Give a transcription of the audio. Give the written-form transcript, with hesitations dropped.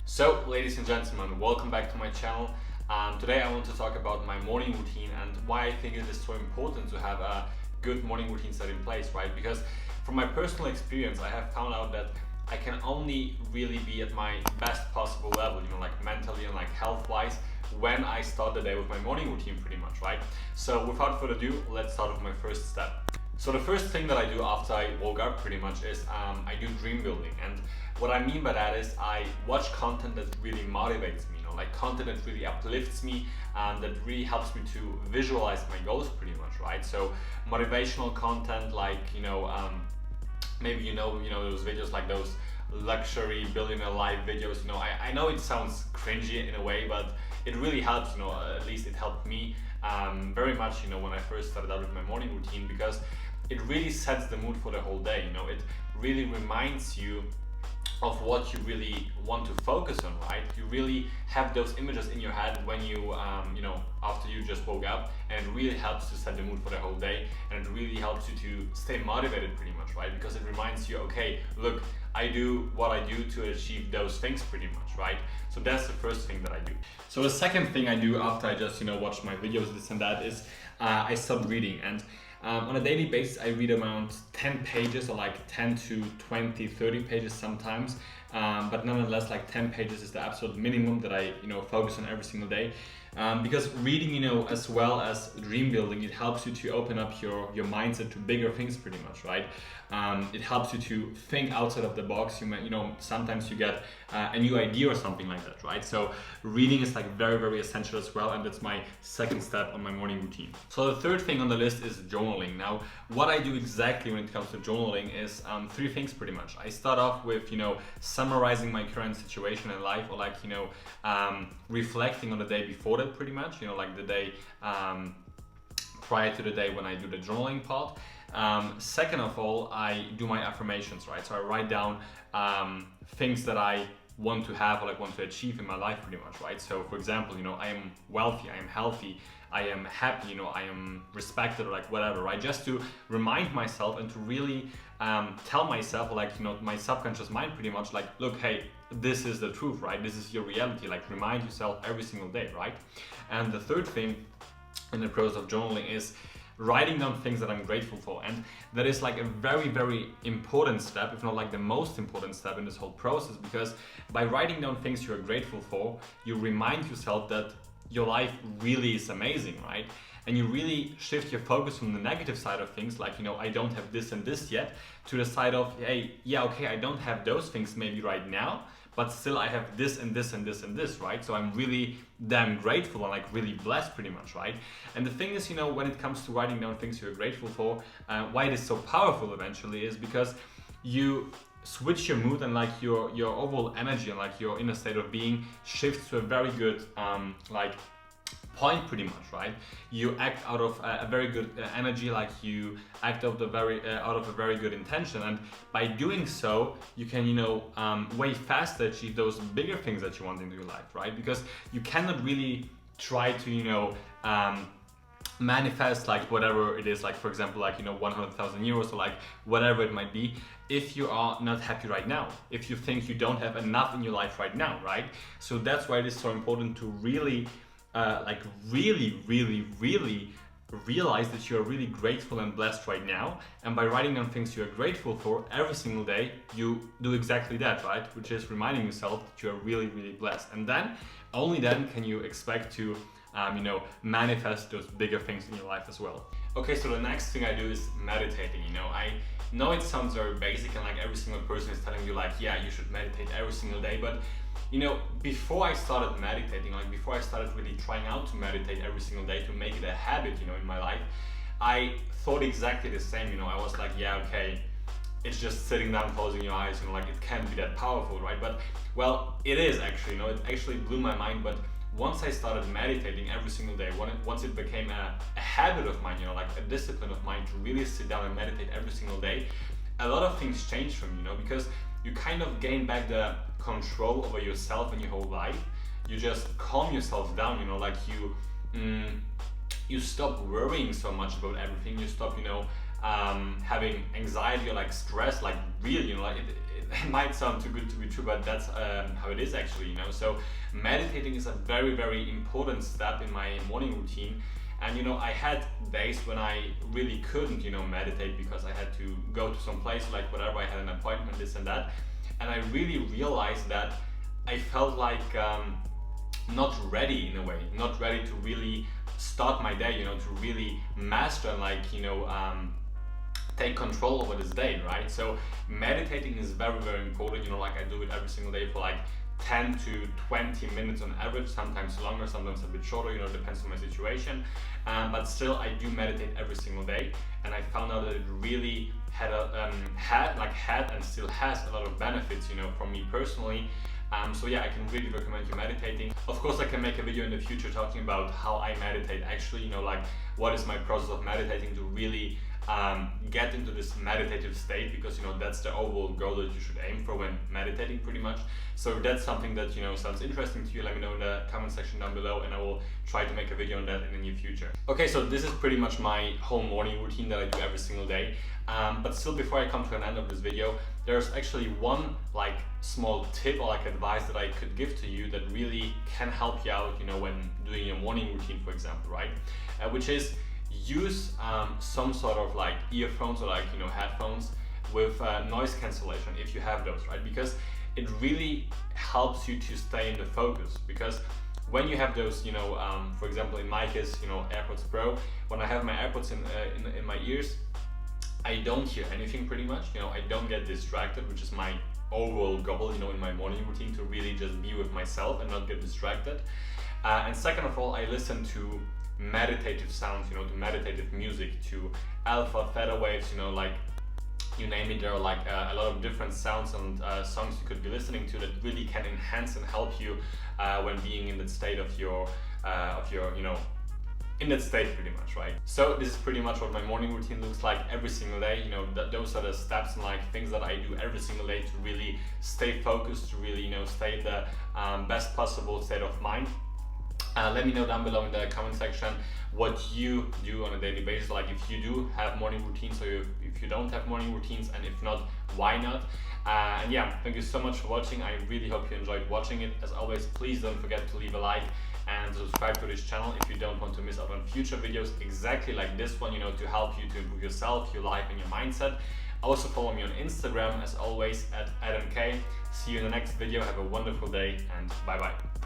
So, ladies and gentlemen, welcome back to my channel. Today I want to talk about my morning routine and why I think it is so important to have a good morning routine set in place, right? Because from my personal experience, I have found out that I can only really be at my best possible level, like mentally and like health-wise, when I start the day with my morning routine pretty much, right? So without further ado, let's start with my first step. So the first thing that I do after I woke up pretty much is I do dream building. And what I mean by that is I watch content that really motivates me, like content that really uplifts me and that really helps me to visualize my goals pretty much, right? So motivational content like, maybe those videos like those luxury billionaire life videos. I know it sounds cringy in a way, but it really helps. At least it helped me very much. When I first started out with my morning routine, because it really sets the mood for the whole day. It really reminds you of what you really want to focus on, right? You really have those images in your head when you, after you just woke up, and it really helps to set the mood for the whole day, and it really helps you to stay motivated pretty much, right? Because it reminds you, okay, look, I do what I do to achieve those things pretty much, right? So that's the first thing that I do. So the second thing I do after I just, watch my videos, this and that, is I start reading. And on a daily basis, I read around 10 pages or like 10 to 20, 30 pages sometimes. But nonetheless, like 10 pages is the absolute minimum that I, focus on every single day. Because reading, as well as dream building, it helps you to open up your mindset to bigger things pretty much, right? It helps you to think outside of the box. Sometimes you get a new idea or something like that, right? So reading is like very, very essential as well, and that's my second step on my morning routine. So the third thing on the list is journaling. Now, what I do exactly when it comes to journaling is three things pretty much. I start off with, summarizing my current situation in life, or like, reflecting on the day before that pretty much, like the day prior to the day when I do the journaling part. Second of all, I do my affirmations, right? So I write down things that I want to have or like want to achieve in my life pretty much, right? So for example, I am wealthy, I am healthy, I am happy, I am respected, or like whatever, right? Just to remind myself and to really tell myself, like, my subconscious mind pretty much, like, look, hey, this is the truth, right? This is your reality. Like, remind yourself every single day, right? And the third thing in the process of journaling is writing down things that I'm grateful for. And that is like a very, very important step, if not like the most important step in this whole process, because by writing down things you're grateful for, you remind yourself that your life really is amazing, right? And you really shift your focus from the negative side of things, like, I don't have this and this yet, to the side of, hey, yeah, okay, I don't have those things maybe right now, but still I have this and this and this and this, right? So I'm really damn grateful and like really blessed pretty much, right? And the thing is, when it comes to writing down things you're grateful for, why it is so powerful eventually is because you switch your mood, and like your overall energy and like your inner state of being shifts to a very good point pretty much, right? You act out of a very good energy, like you act out of a very good intention, and by doing so you can way faster achieve those bigger things that you want into your life, right? Because you cannot really try to manifest like whatever it is, like for example, like 100,000 euros or like whatever it might be, if you are not happy right now, if you think you don't have enough in your life right now, right? So that's why it is so important to really really realize that you're really grateful and blessed right now. And by writing down things you're grateful for every single day, you do exactly that, right? Which is reminding yourself that you're really, really blessed. And then, only then can you expect to manifest those bigger things in your life as well. Okay, so the next thing I do is meditating. I know it sounds very basic, and like every single person is telling you like, yeah, you should meditate every single day, but before I started meditating, like before I started really trying out to meditate every single day to make it a habit, in my life, I thought exactly the same. I was like, yeah, okay, it's just sitting down, closing your eyes, like it can't be that powerful, right? But well, it is actually, it actually blew my mind. But once I started meditating every single day, once it became a habit of mine, like a discipline of mine to really sit down and meditate every single day, a lot of things changed for me, because you kind of gain back the control over yourself and your whole life. You just calm yourself down, like you stop worrying so much about everything. You stop, having anxiety or like stress, like really, you know, like it might sound too good to be true, but that's how it is actually, you know. So meditating is a very, very important step in my morning routine. And you know, I had days when I really couldn't, you know, meditate because I had to go to some place, like whatever, I had an appointment, this and that. And I really realized that I felt like not ready in a way, not ready to really start my day, you know, to really master and like, you know, take control over this day, right? So meditating is very, very important, you know, like I do it every single day for like 10 to 20 minutes on average, sometimes longer, sometimes a bit shorter, you know, depends on my situation. But still, I do meditate every single day, and I found out that it really had and still has a lot of benefits, you know, for me personally. So yeah, I can really recommend you meditating. Of course, I can make a video in the future talking about how I meditate actually, you know, like what is my process of meditating to really get into this meditative state, because you know that's the overall goal that you should aim for when meditating pretty much. So if that's something that, you know, sounds interesting to you, let me know in the comment section down below, and I will try to make a video on that in the near future. Okay, so this is pretty much my whole morning routine that I do every single day. But still, before I come to an end of this video, there's actually one like small tip or like advice that I could give to you that really can help you out, you know, when doing your morning routine, for example, right? Which is use some sort of like earphones or like, you know, headphones with noise cancellation if you have those, right? Because it really helps you to stay in the focus. Because when you have those, you know, for example, in my case, you know, AirPods Pro, when I have my AirPods in my ears, I don't hear anything pretty much, you know, I don't get distracted, which is my overall goal, you know, in my morning routine, to really just be with myself and not get distracted. And second of all, I listen to meditative sounds, you know, to meditative music, to alpha, theta waves, you know, like you name it. There are like a lot of different sounds and songs you could be listening to that really can enhance and help you when being in that state of your you know, in that state pretty much, right? So this is pretty much what my morning routine looks like every single day. You know, those are the steps and like things that I do every single day to really stay focused, to really, you know, stay in the best possible state of mind. Let me know down below in the comment section what you do on a daily basis, like if you do have morning routines, or if you don't have morning routines, and if not, why not? And yeah, thank you so much for watching. I really hope you enjoyed watching it. As always, please don't forget to leave a like and subscribe to this channel if you don't want to miss out on future videos exactly like this one, you know, to help you to improve yourself, your life, and your mindset. Also follow me on Instagram, as always, at AdamK. See you in the next video. Have a wonderful day, and bye bye.